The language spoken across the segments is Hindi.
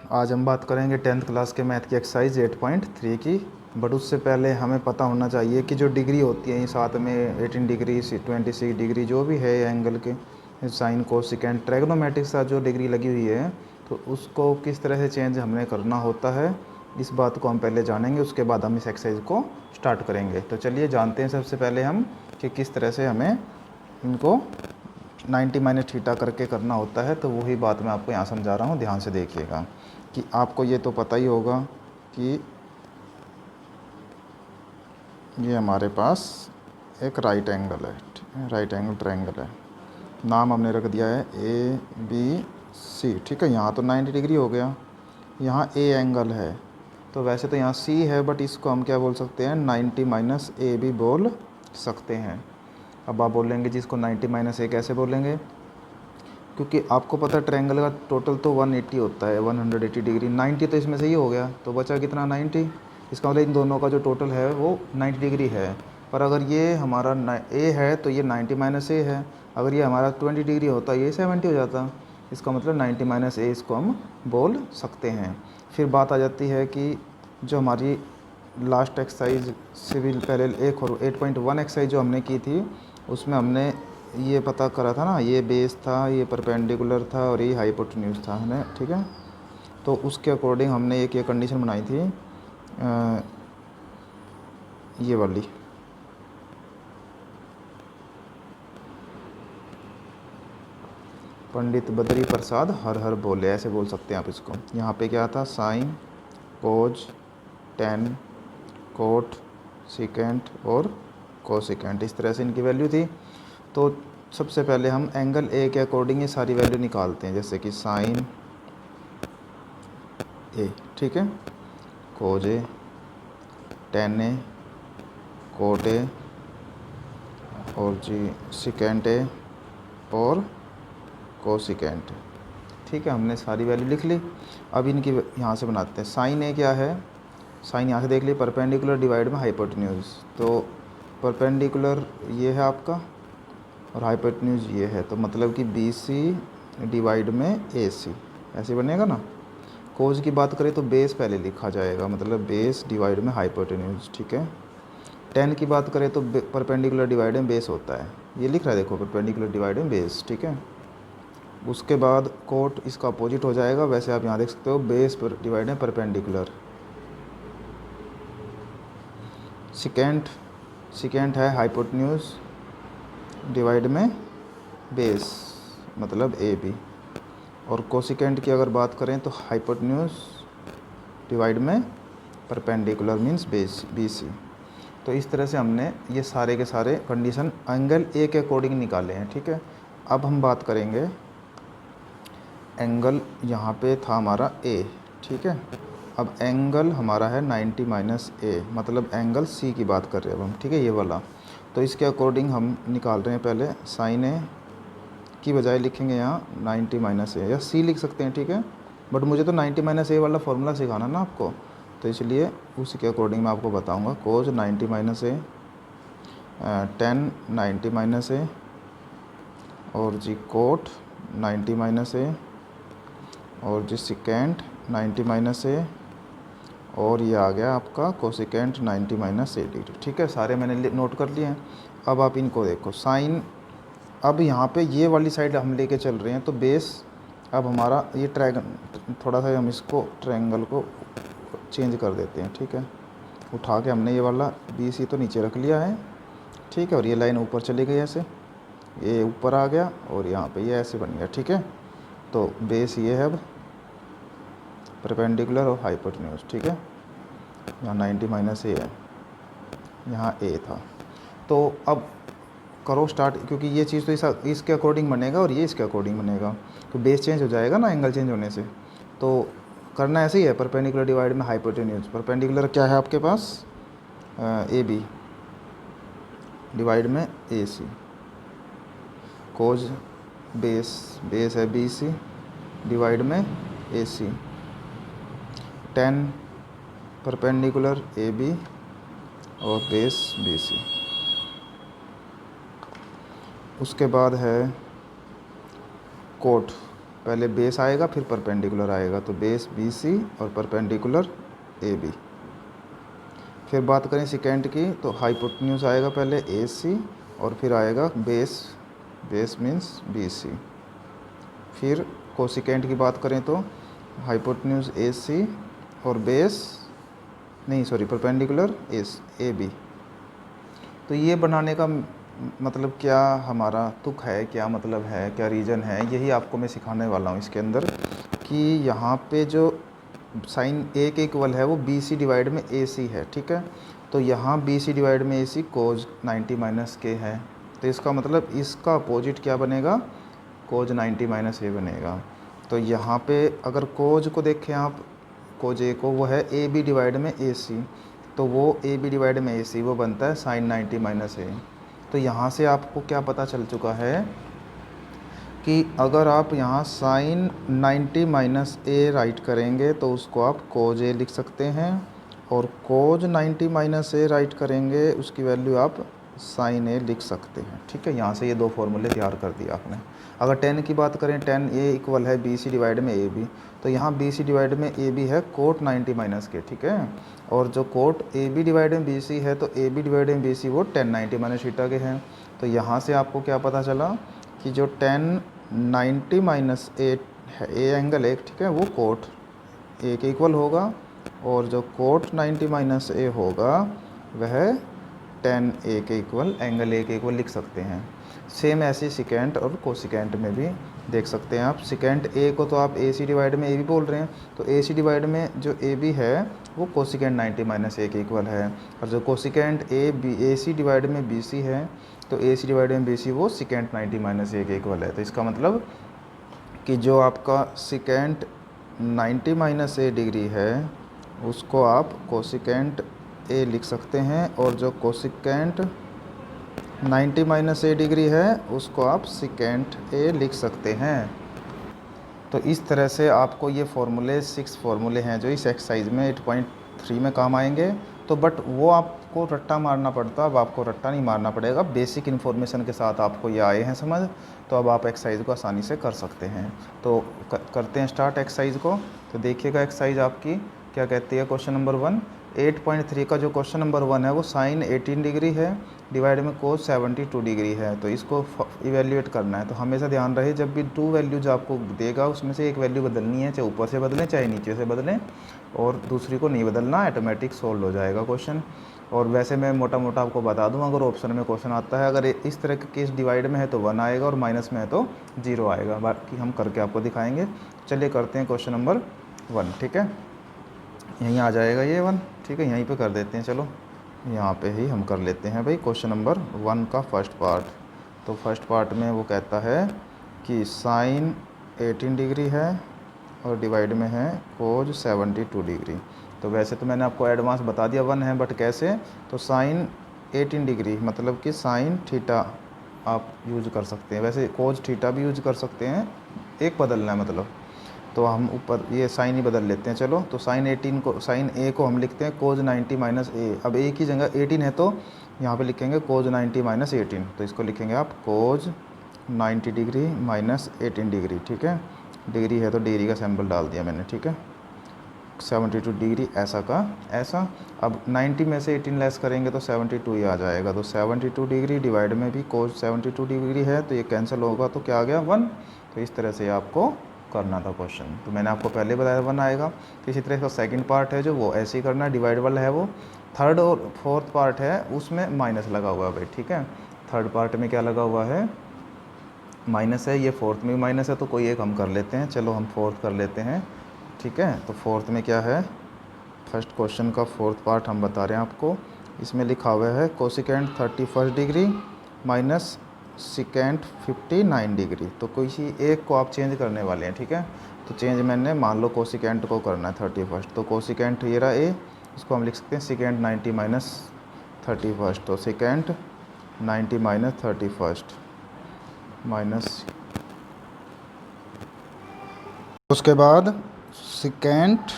आज हम बात करेंगे 10th क्लास के मैथ की एक्सरसाइज 8.3 की। बट उससे पहले हमें पता होना चाहिए कि जो डिग्री होती है साथ में 18 डिग्री 26 डिग्री जो भी है एंगल के साइन कोसेकेंट ट्रायगोनोमेट्रिक साथ जो डिग्री लगी हुई है तो उसको किस तरह से चेंज हमें करना होता है, इस बात को हम पहले जानेंगे। उसके बाद हम इस एक्सरसाइज को स्टार्ट करेंगे। तो चलिए जानते हैं सबसे पहले हम कि किस तरह से हमें इनको 90 माइनस थीटा करके करना होता है। तो वही बात मैं आपको यहाँ समझा रहा हूँ, ध्यान से देखिएगा कि आपको ये तो पता ही होगा कि ये हमारे पास एक राइट एंगल है, राइट एंगल ट्रायंगल है। नाम हमने रख दिया है ABC, ठीक है। यहाँ तो 90 डिग्री हो गया, यहाँ A एंगल है। तो वैसे तो यहाँ C है बट इसको हम क्या बोल सकते हैं, 90 माइनस A भी बोल सकते हैं। अब आप बोलेंगे जिसको 90 माइनस A कैसे बोलेंगे, क्योंकि आपको पता है ट्रायंगल का टोटल तो 180 होता है, 180 डिग्री। 90 तो इसमें से ही हो गया, तो बचा कितना 90। इसका मतलब इन दोनों का जो टोटल है वो 90 डिग्री है। पर अगर ये हमारा A है तो ये 90 माइनस A है। अगर ये हमारा 20 डिग्री होता ये 70 हो जाता। इसका मतलब 90 माइनस A इसको हम बोल सकते हैं। फिर बात आ जाती है कि जो हमारी लास्ट एक्सरसाइज से भी पहले एक और 8.1 एक्सरसाइज जो हमने की थी उसमें हमने ये पता करा था ना, ये बेस था, ये परपेंडिकुलर था और ये हाइपोटेन्यूज था, है ना, ठीक है। तो उसके अकॉर्डिंग हमने एक ये कंडीशन बनाई थी, ये वाली। पंडित बद्री प्रसाद हर हर बोले, ऐसे बोल सकते हैं आप इसको। यहाँ पे क्या था, साइन कोज टेन कोट सिकेंट और कोसिकेंट, इस तरह से इनकी वैल्यू थी। तो सबसे पहले हम एंगल ए के अकॉर्डिंग ये सारी वैल्यू निकालते हैं, जैसे कि साइन ए, ठीक है, कोज ए, टेन ए, कोट ए और जी सिकेंट ए और कोसिकेंट, ठीक है। हमने सारी वैल्यू लिख ली। अब इनकी यहाँ से बनाते हैं। साइन ए क्या है, साइन यहाँ से देख ली, परपेंडिकुलर डिवाइड में हाइपोटेन्यूज। तो परपेंडिकुलर ये है आपका और हाइपोटेन्यूज ये है, तो मतलब कि BC डिवाइड में AC, ऐसे बनेगा ना। कोज की बात करें तो बेस पहले लिखा जाएगा, मतलब बेस डिवाइड में हाइपोटेन्यूज, ठीक है। टेन की बात करें तो परपेंडिकुलर डिवाइड में बेस होता है, ये लिख रहा है देखो, परपेंडिकुलर डिवाइड में बेस, ठीक है। उसके बाद कोट इसका अपोजिट हो जाएगा, वैसे आप यहाँ देख सकते हो, बेस पर डिवाइड में परपेंडिकुलर। सिकेंट, सिकेंट है हाइपोटेन्यूज डिवाइड में बेस, मतलब AB। और कोसिकेंट की अगर बात करें तो हाइपोटेन्यूज डिवाइड में परपेंडिकुलर मींस बेस BC। तो इस तरह से हमने ये सारे के सारे कंडीशन एंगल A के अकॉर्डिंग निकाले हैं, ठीक है। अब हम बात करेंगे एंगल, यहाँ पे था हमारा A, ठीक है। अब एंगल हमारा है 90 माइनस A, मतलब एंगल C की बात कर रहे हैं अब हम, ठीक है, ये वाला। तो इसके अकॉर्डिंग हम निकाल रहे हैं। पहले साइन A की बजाय लिखेंगे यहाँ 90 माइनस A, या C लिख सकते हैं, ठीक है। बट मुझे तो 90 माइनस A वाला फॉर्मूला सिखाना ना आपको, तो इसलिए उसी के अकॉर्डिंग मैं आपको बताऊँगा। कोज 90 minus A, ten 90 minus A और जी कोट 90 माइनस A और जी सिकेंट 90 माइनस A और ये आ गया आपका कोसिकेंट 90 माइनस A डिग्री, ठीक है। सारे मैंने नोट कर लिए हैं। अब आप इनको देखो, साइन, अब यहाँ पे ये वाली साइड हम लेके चल रहे हैं, तो बेस अब हमारा ये थोड़ा सा हम इसको ट्रायंगल को चेंज कर देते हैं, ठीक है। उठा के हमने ये वाला BC तो नीचे रख लिया है, ठीक है। और ये लाइन ऊपर चली गई ऐसे, ये ऊपर आ गया और यहाँ पे ये ऐसे बन गया, ठीक है। तो बेस ये है अब परपेंडिकुलर और हाइपोटेन्यूज, ठीक है। यहाँ 90 माइनस A है, यहाँ A था। तो अब करो स्टार्ट, क्योंकि ये चीज़ तो इसके अकॉर्डिंग बनेगा और ये इसके अकॉर्डिंग बनेगा, तो बेस चेंज हो जाएगा ना एंगल चेंज होने से। तो करना ऐसे ही है, परपेंडिकुलर डिवाइड में हाइपोटेन्यूज। परपेंडिकुलर क्या है आपके पास, AB डिवाइड में AC। कोज बेस, बेस है BC डिवाइड में AC। टेन परपेंडिकुलर AB और बेस BC। उसके बाद है कोट, पहले बेस आएगा फिर परपेंडिकुलर आएगा, तो बेस BC और परपेंडिकुलर AB। फिर बात करें सेकेंड की, तो हाइपोटेन्यूज आएगा पहले AC और फिर आएगा बेस, बेस मीन्स BC। फिर कोसिकेंट की बात करें तो हाइपोटेन्यूज AC और बेस नहीं सॉरी परपेंडिकुलर AB। तो ये बनाने का मतलब क्या हमारा तुक है, क्या मतलब है, क्या रीज़न है, यही आपको मैं सिखाने वाला हूँ इसके अंदर कि यहाँ पे जो साइन A के इक्वल है वो BC डिवाइड में AC है, ठीक है। तो यहाँ BC डिवाइड में AC कोज 90 माइनस के है, तो इसका मतलब इसका अपोजिट क्या बनेगा, कोज 90 माइनस A बनेगा। तो यहाँ पे अगर कोज को देखें आप, कोज A को, वो है AB डिवाइड में AC, तो वो AB डिवाइड में AC वो बनता है साइन 90 माइनस A। तो यहाँ से आपको क्या पता चल चुका है कि अगर आप यहाँ साइन 90 माइनस A राइट करेंगे तो उसको आप कोज A लिख सकते हैं, और कोज 90 माइनस A राइट करेंगे उसकी वैल्यू आप साइन A लिख सकते हैं, ठीक है। यहाँ से ये दो फॉर्मूले तैयार कर दिए आपने। अगर tan की बात करें, tan A इक्वल है BC डिवाइड में AB, तो यहाँ BC डिवाइड में AB है कोट 90 माइनस के, ठीक है। और जो कोट AB डिवाइड में BC है, तो AB डिवाइड में BC वो tan 90 माइनस थीटा के हैं। तो यहाँ से आपको क्या पता चला कि जो tan 90 माइनस A है, A एंगल एक, ठीक है, वो कोट A के इक्वल होगा, और जो कोट 90 माइनस A होगा वह tan A के इक्वल, एंगल A के इक्वल लिख सकते हैं। सेम ऐसे सिकेंट और कोसिकेंट में भी देख सकते हैं आप। सिकेंट A को तो आप AC डिवाइड में AB बोल रहे हैं, तो AC डिवाइड में जो AB है वो कोसिकेंट 90 माइनस A के इक्वल है, और जो कोसिकेंट AC डिवाइड में BC है, तो AC डिवाइड में BC वो सिकेंट 90 माइनस A के इक्वल है। तो इसका मतलब कि जो आपका सिकेंट 90 माइनस A डिग्री है उसको आप कोसिकेंट A लिख सकते हैं, और जो कोसिकेंट 90 माइनस A डिग्री है उसको आप सिकेंट A लिख सकते हैं। तो इस तरह से आपको ये फार्मूले 6 फार्मूले हैं जो इस एक्सरसाइज में 8.3 में काम आएंगे। तो बट वो आपको रट्टा मारना पड़ता, अब आपको रट्टा नहीं मारना पड़ेगा, बेसिक इन्फॉर्मेशन के साथ आपको ये आए हैं समझ, तो अब आप एक्सरसाइज को आसानी से कर सकते हैं। तो करते हैं स्टार्ट एक्सरसाइज को। तो देखिएगा एक्सरसाइज आपकी क्या कहती है। क्वेश्चन नंबर 1 8.3 का जो क्वेश्चन नंबर 1 है वो साइन 18 डिग्री है डिवाइड में कोस 72 डिग्री है, तो इसको इवेल्यूएट करना है। तो हमेशा ध्यान रहे जब भी 2 वैल्यूज आपको देगा उसमें से एक वैल्यू बदलनी है, चाहे ऊपर से बदलें चाहे नीचे से बदलें, और दूसरी को नहीं बदलना, ऑटोमेटिक सोल्व हो जाएगा क्वेश्चन। और वैसे मैं मोटा मोटा आपको बता दूं, अगर ऑप्शन में क्वेश्चन आता है, अगर इस तरह के केस डिवाइड में है तो 1 आएगा और माइनस में है तो 0 आएगा, बाकी हम करके आपको दिखाएंगे। चलिए करते हैं क्वेश्चन नंबर 1, ठीक है। यहीं आ जाएगा ये 1, ठीक है, यहीं पे कर देते हैं। चलो यहाँ पे ही हम कर लेते हैं भाई क्वेश्चन नंबर 1 का फर्स्ट पार्ट। तो फर्स्ट पार्ट में वो कहता है कि साइन 18 डिग्री है और डिवाइड में है कोज 72 डिग्री। तो वैसे तो मैंने आपको एडवांस बता दिया 1 है, बट कैसे, तो साइन 18 डिग्री मतलब कि साइन थीटा आप यूज कर सकते हैं, वैसे कोज थीटा भी यूज कर सकते हैं, एक बदलना है मतलब। तो हम ऊपर ये साइन ही बदल लेते हैं। चलो, तो साइन 18 को, साइन A को हम लिखते हैं कोज 90 माइनस A। अब A की जगह 18 है तो यहाँ पे लिखेंगे कोज 90 माइनस 18, तो इसको लिखेंगे आप कोज 90 डिग्री माइनस 18 डिग्री, ठीक है। डिग्री है तो डिग्री का सिंबल डाल दिया मैंने, ठीक है। 72 डिग्री ऐसा का ऐसा। अब 90 में से 18 लेस करेंगे तो 72 ही आ जाएगा, तो 72 डिग्री डिवाइड में भी कोज 72 डिग्री है, तो ये कैंसिल होगा, तो क्या आ गया 1। तो इस तरह से आपको करना था क्वेश्चन। तो मैंने आपको पहले बताया 1 आएगा। तो इसी तरह का सेकंड पार्ट है जो वो ऐसे ही करना है, डिवाइड वाला है वो। थर्ड और फोर्थ पार्ट है उसमें माइनस लगा हुआ है भाई, ठीक है। थर्ड पार्ट में क्या लगा हुआ है, माइनस है, ये फोर्थ में भी माइनस है, तो कोई एक हम कर लेते हैं। चलो हम फोर्थ कर लेते हैं, ठीक है। तो फोर्थ में क्या है, फर्स्ट क्वेश्चन का फोर्थ पार्ट हम बता रहे हैं आपको। इसमें लिखा हुआ है cosecant 31 degree minus secant 59 degree. तो कोई सी एक को आप चेंज करने वाले हैं, ठीक है। तो चेंज मैंने मान लो कोसिकेंट को करना है 31, तो कोसिकेंट ये रहा A, इसको हम लिख सकते हैं सिकेंट 90 माइनस 31, तो सिकेंट 90 माइनस 31 माइनस, उसके बाद सिकेंट,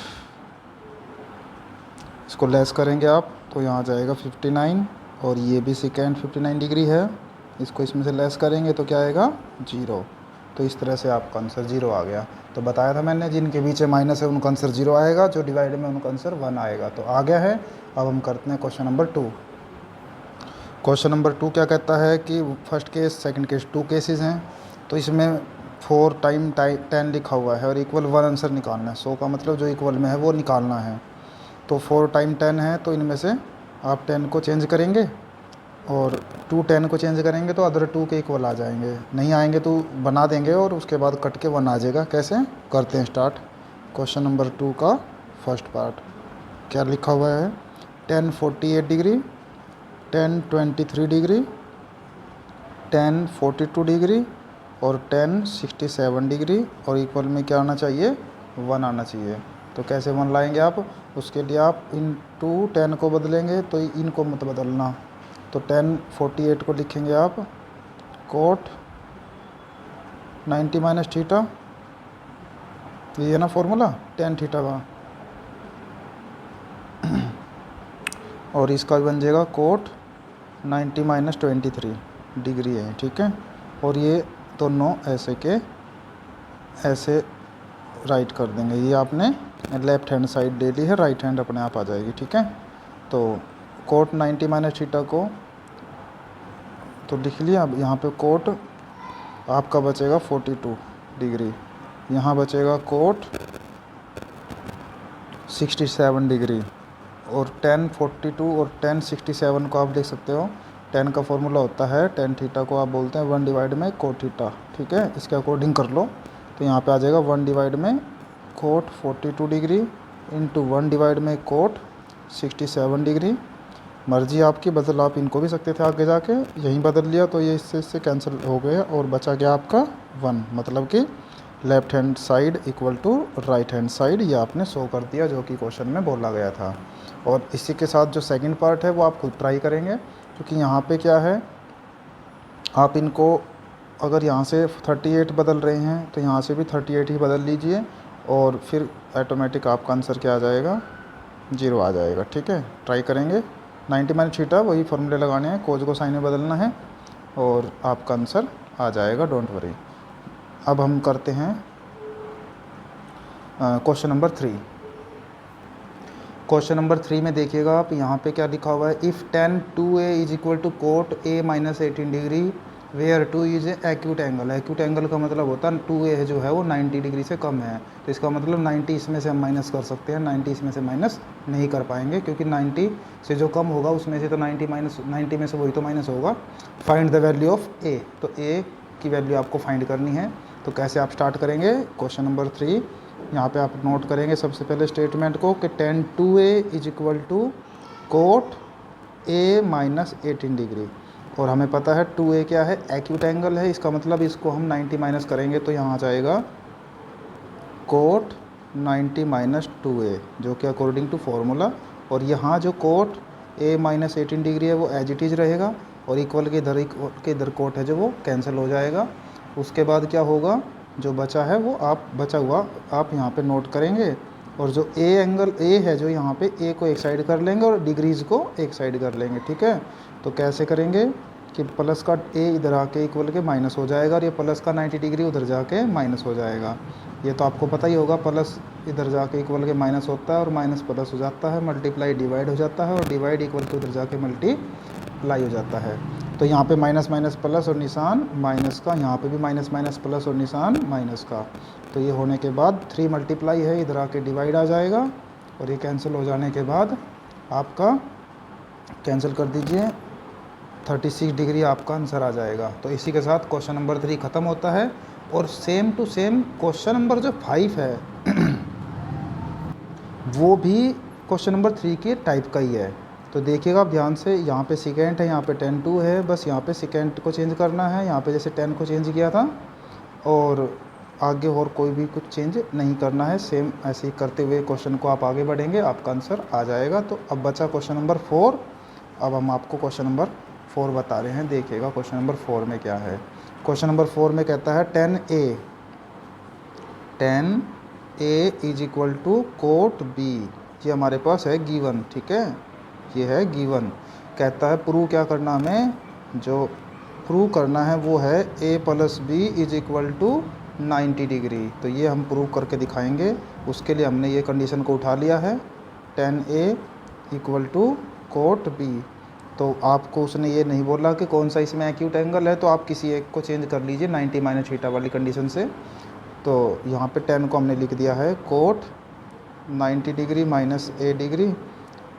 इसको लेस करेंगे आप तो यहाँ जाएगा 59, और ये भी सिकेंट 59 डिग्री है, इसको इसमें से लेस करेंगे तो क्या आएगा 0। तो इस तरह से आपका आंसर 0 आ गया। तो बताया था मैंने, जिनके बीच में माइनस है उनका आंसर 0 आएगा, जो डिवाइड में उनका आंसर 1 आएगा। तो आ गया है। अब हम करते हैं क्वेश्चन नंबर 2। क्वेश्चन नंबर 2 क्या कहता है कि first case second case 2 cases हैं। तो इसमें 4 टाइम 10 लिखा हुआ है और इक्वल 1 आंसर निकालना है। 100 का मतलब जो इक्वल में है वो निकालना है। तो 4 टाइम 10 है, तो इनमें से आप 10 को चेंज करेंगे और 2 10 को चेंज करेंगे तो अदर 2 के इक्वल आ जाएंगे। नहीं आएंगे तो बना देंगे और उसके बाद कट के 1 आ जाएगा। कैसे करते हैं स्टार्ट। क्वेश्चन नंबर 2 का फर्स्ट पार्ट क्या लिखा हुआ है, 10 48 डिग्री, 10 23 डिग्री, 10 42 डिग्री और 10 67 डिग्री और इक्वल में क्या आना चाहिए, 1 आना चाहिए। तो कैसे 1 लाएंगे आप, उसके लिए आप इन 10 को बदलेंगे, तो इनको मत बदलना। तो 10 48 को लिखेंगे आप कोट 90 माइनस थीटा, ये है ना फॉर्मूला 10 थीटा का, और इसका बन जाएगा कोट 90 माइनस 23 डिग्री है, ठीक है। और ये दोनों ऐसे के ऐसे राइट कर देंगे। ये आपने लेफ़्ट हैंड साइड ले ली है, राइट हैंड अपने आप आ जाएगी, ठीक है। तो कोट 90 माइनस थीटा को तो लिख लिया। अब यहाँ पे कोट आपका बचेगा 42 डिग्री, यहाँ बचेगा कोट 67 डिग्री, और 10 42 और 10 67 को आप देख सकते हो। 10 का फॉर्मूला होता है 10 थीटा को आप बोलते हैं 1 डिवाइड में कोट थीटा, ठीक है। इसके अकॉर्डिंग कर लो। तो यहाँ पे आ जाएगा 1 डिवाइड में कोट 42 डिग्री इंटू 1 डिवाइड में कोट 67 डिग्री। मर्जी आपकी, बदल आप इनको भी सकते थे आगे जाके, यहीं बदल लिया तो ये इससे कैंसिल हो गया और बचा गया आपका 1, मतलब कि left hand side equal to right hand side, ये आपने शो कर दिया जो कि क्वेश्चन में बोला गया था। और इसी के साथ जो सेकंड पार्ट है वो आप खुद ट्राई करेंगे, क्योंकि यहाँ पे क्या है, आप इनको अगर यहाँ से 38 बदल रहे हैं तो यहाँ से भी 38 ही बदल लीजिए और फिर ऑटोमेटिक आपका आंसर क्या आ जाएगा, 0 आ जाएगा, ठीक है। ट्राई करेंगे। 90 माइनस थीटा वही फॉर्मूले लगाने हैं, कोज को साइन में बदलना है और आपका आंसर आ जाएगा, डोंट वरी। अब हम करते हैं क्वेश्चन नंबर 3। क्वेश्चन नंबर 3 में देखिएगा आप, यहाँ पे क्या लिखा हुआ है, if tan 2a is equal to cot a minus 18 degree where 2 is acute angle. Acute angle का मतलब होता है 2a जो है वो 90 डिग्री से कम है। तो इसका मतलब 90 इसमें से हम माइनस कर सकते हैं, 90 इसमें से माइनस नहीं कर पाएंगे, क्योंकि 90 से जो कम होगा उसमें से तो 90 में से वही तो माइनस होगा। Find the value of a, तो a की वैल्यू आपको फाइंड करनी है। तो कैसे आप स्टार्ट करेंगे, क्वेश्चन नंबर 3 यहाँ पे आप नोट करेंगे सबसे पहले स्टेटमेंट को कि tan 2a is equal to cot a minus 18 degree, और हमें पता है 2a क्या है, एक्यूट एंगल है। इसका मतलब इसको हम 90 माइनस करेंगे तो यहाँ आ जाएगा कोट 90 माइनस 2a, जो कि अकॉर्डिंग टू फॉर्मूला। और यहाँ जो कोट a माइनस 18 डिग्री है वो एज इट इज़ रहेगा, और इक्वल के इधर कोट है जो वो कैंसिल हो जाएगा। उसके बाद क्या होगा, जो बचा है वो बचा हुआ आप यहाँ पे नोट करेंगे, और जो ए एंगल ए है जो यहाँ पे ए को एक साइड कर लेंगे और डिग्रीज़ को एक साइड कर लेंगे, ठीक है। तो कैसे करेंगे कि प्लस का ए इधर आके इक्वल के माइनस हो जाएगा, और ये प्लस का 90 डिग्री उधर जाके माइनस हो जाएगा। ये तो आपको पता ही होगा, प्लस इधर जाके इक्वल के माइनस होता है और माइनस प्लस हो जाता है, मल्टीप्लाई डिवाइड हो जाता है, और डिवाइड इक्वल के उधर जाके मल्टीप्लाई हो जाता है। तो यहाँ पे माइनस माइनस प्लस और निशान माइनस का, यहाँ पे भी माइनस माइनस प्लस और निशान माइनस का। तो ये होने के बाद 3 मल्टीप्लाई है, इधर आके डिवाइड आ जाएगा, और ये कैंसिल हो जाने के बाद आपका कैंसिल कर दीजिए, 36 डिग्री आपका आंसर आ जाएगा। तो इसी के साथ क्वेश्चन नंबर 3 ख़त्म होता है। और same to same question number जो 5 है वो भी क्वेश्चन नंबर 3 के टाइप का ही है। तो देखिएगा आप ध्यान से, यहाँ पे सेकेंड है, यहाँ पे 10 2 है, बस यहाँ पे सेकेंड को चेंज करना है, यहाँ पे जैसे 10 को चेंज किया था, और आगे और कोई भी कुछ चेंज नहीं करना है। सेम ऐसे ही करते हुए क्वेश्चन को आप आगे बढ़ेंगे, आपका आंसर आ जाएगा। तो अब बचा क्वेश्चन नंबर 4। अब हम आपको क्वेश्चन नंबर 4 बता रहे हैं। देखिएगा क्वेश्चन नंबर 4 में क्या है। क्वेश्चन नंबर 4 में कहता है 10a is equal to cot b, ये हमारे पास है गिवन, ठीक है, ये है गिवन। कहता है प्रूव क्या करना हमें, जो प्रूव करना है वो है a plus b is equal to 90 degree. तो ये हम प्रूव करके दिखाएंगे। उसके लिए हमने ये कंडीशन को उठा लिया है, tan a equal to cot b। तो आपको उसने ये नहीं बोला कि कौन सा इसमें एक्यूट एंगल है, तो आप किसी एक को चेंज कर लीजिए 90 माइनस थीटा वाली कंडीशन से। तो यहाँ पे tan को हमने लिख दिया है cot 90 degree minus a degree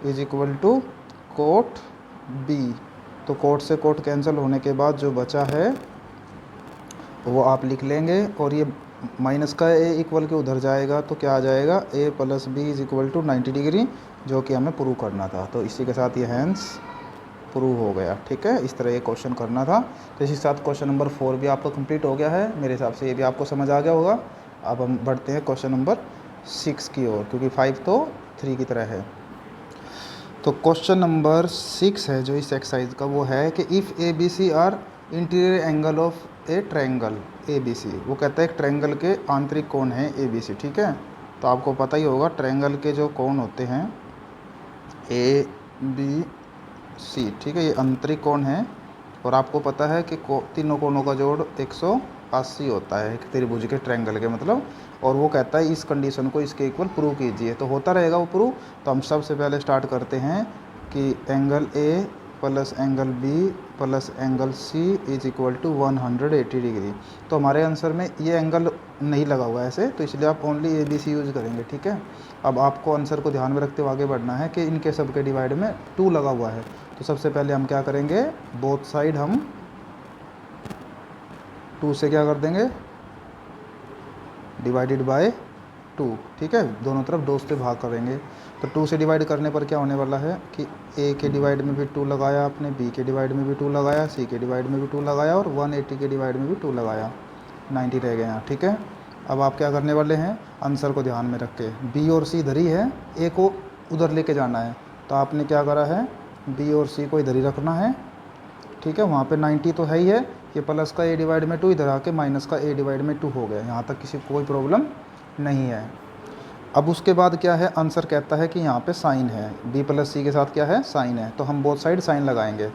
is equal to cot b। तो कोट से कोट कैंसिल होने के बाद जो बचा है वो आप लिख लेंगे, और ये माइनस का a इक्वल के उधर जाएगा तो क्या आ जाएगा, a plus b is equal to 90 degree, जो कि हमें प्रूव करना था। तो इसी के साथ ये हैंस प्रूव हो गया। ठीक है, इस तरह ये क्वेश्चन करना था। तो इसी के साथ क्वेश्चन नंबर 4 भी आपका कंप्लीट हो गया है। मेरे हिसाब से ये भी आपको समझ आ गया होगा। अब हम बढ़ते हैं क्वेश्चन नंबर 6 की ओर, क्योंकि 5 तो 3 की तरह है। तो क्वेश्चन नंबर 6 है जो इस एक्सरसाइज का, वो है कि if A B C are interior angle of a triangle A B C. वो कहता है एक ट्रायंगल के आंतरिक कोण हैं ए बी सी। ठीक है, तो आपको पता ही होगा ट्रायंगल के जो कोण होते हैं ए बी सी, ठीक है, ये आंतरिक कोण है। और आपको पता है कि तीनों कोणों का जोड़ 180 होता है एक त्रिभुज के ट्रायंगल के, मतलब। और वो कहता है इस कंडीशन को इसके इक्वल प्रूव कीजिए। तो होता रहेगा वो प्रूव। तो हम सबसे पहले स्टार्ट करते हैं कि angle A plus angle B plus angle C is equal to 180 degree. तो हमारे आंसर में ये एंगल नहीं लगा हुआ है ऐसे, तो इसलिए आप only A B C use करेंगे। ठीक है, अब आपको आंसर को ध्यान में रखते हुए आगे बढ़ना है कि इनके सब के डिवाइड में 2 लगा हुआ है। तो सबसे पहले हम क्या करेंगे, बोथ साइड हम 2 से क्या कर देंगे, डिवाइडेड बाय 2। ठीक है, दोनों तरफ 2 से भाग करेंगे। तो 2 से डिवाइड करने पर क्या होने वाला है कि ए के डिवाइड में भी 2 लगाया आपने, बी के डिवाइड में भी 2 लगाया, सी के डिवाइड में भी 2 लगाया, और 180 के डिवाइड में भी 2 लगाया, 90 रह गए यहाँ। ठीक है, अब आप क्या करने वाले हैं, आंसर को ध्यान में रख के, बी और सी इधर ही है, ए को उधर लेके जाना है। तो आपने क्या करा है, बी और सी को इधर ही रखना है। ठीक है, वहाँ पे 90 तो है ही है, ये प्लस का ए डिवाइड में 2 इधर आके माइनस का ए डिवाइड में 2 हो गया। यहाँ तक किसी को कोई प्रॉब्लम नहीं है। अब उसके बाद क्या है, आंसर कहता है कि यहाँ पे साइन है, बी प्लस सी के साथ क्या है, साइन है। तो हम बोथ साइड साइन लगाएंगे।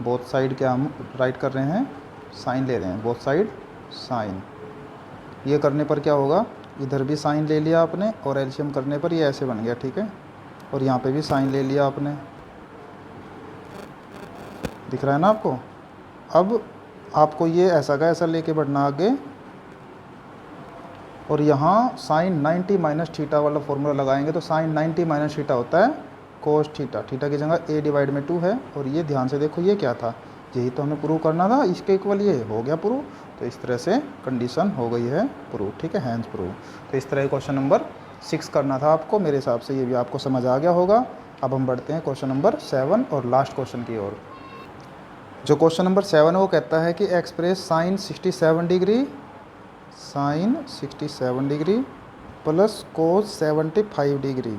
बोथ साइड क्या हम राइट कर रहे हैं, साइन ले रहे हैं, बोथ साइड साइन। ये करने पर क्या होगा, इधर भी साइन ले लिया आपने, और एलसीएम करने पर ये ऐसे बन गया। ठीक है, और यहाँ पे भी साइन ले लिया आपने, दिख रहा है ना आपको। अब आपको ये ऐसा का ऐसा लेके बढ़ना आगे, और यहाँ साइन 90 माइनस थीटा वाला फॉर्मूला लगाएंगे। तो साइन 90 माइनस थीटा होता है कोस थीटा। थीटा की जगह ए डिवाइड में 2 है। और ये ध्यान से देखो, ये क्या था, यही तो हमें प्रूव करना था, इसके इक्वल ये हो गया प्रूव। तो इस तरह से कंडीशन हो गई है प्रूव। ठीक है, हैंस प्रूव। तो इस तरह क्वेश्चन नंबर 6 करना था आपको। मेरे हिसाब से ये भी आपको समझ आ गया होगा। अब हम बढ़ते हैं क्वेश्चन नंबर 7 और लास्ट क्वेश्चन की ओर। जो क्वेश्चन नंबर 7 है वो कहता है कि express sine 67 degree, sine 67 degree plus cos 75 degree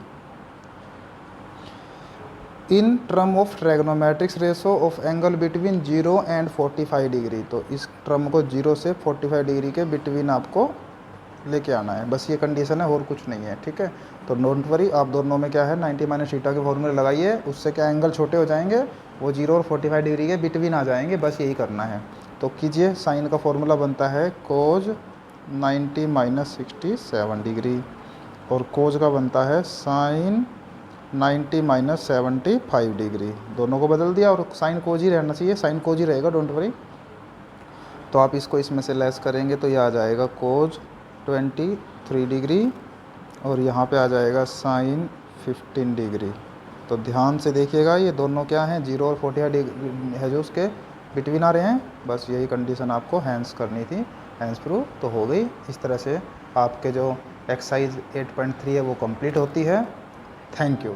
in term of trigonometrics ratio of angle between 0 and 45 degree. तो इस टर्म को 0 से 45 डिग्री के बिटवीन आपको लेके आना है, बस ये कंडीशन है और कुछ नहीं है। ठीक है, तो डोंट वरी, आप दोनों में क्या है 90 माइनस थीटा के फॉर्मूले लगाइए, उससे क्या एंगल छोटे हो जाएंगे, वो 0 और 45 डिग्री के बिटवीन आ जाएंगे, बस यही करना है। तो कीजिए, साइन का फॉर्मूला बनता है कोज 90 माइनस 67 डिग्री, और कोज का बनता है साइन 90 माइनस 75 डिग्री। दोनों को बदल दिया, और साइन कोज ही रहना चाहिए, साइन कोज ही रहेगा, डोंट वरी। तो आप इसको इसमें से लेस करेंगे तो ये आ जाएगा कोज 23 डिग्री, और यहाँ पे आ जाएगा साइन 15 डिग्री। तो ध्यान से देखिएगा, ये दोनों क्या हैं, 0 और 45 डिग्री है जो उसके बिटवीन आ रहे हैं। बस यही कंडीशन आपको हैंस करनी थी, हैंस प्रूव तो हो गई। इस तरह से आपके जो एक्सरसाइज 8.3 है वो कंप्लीट होती है। Thank you.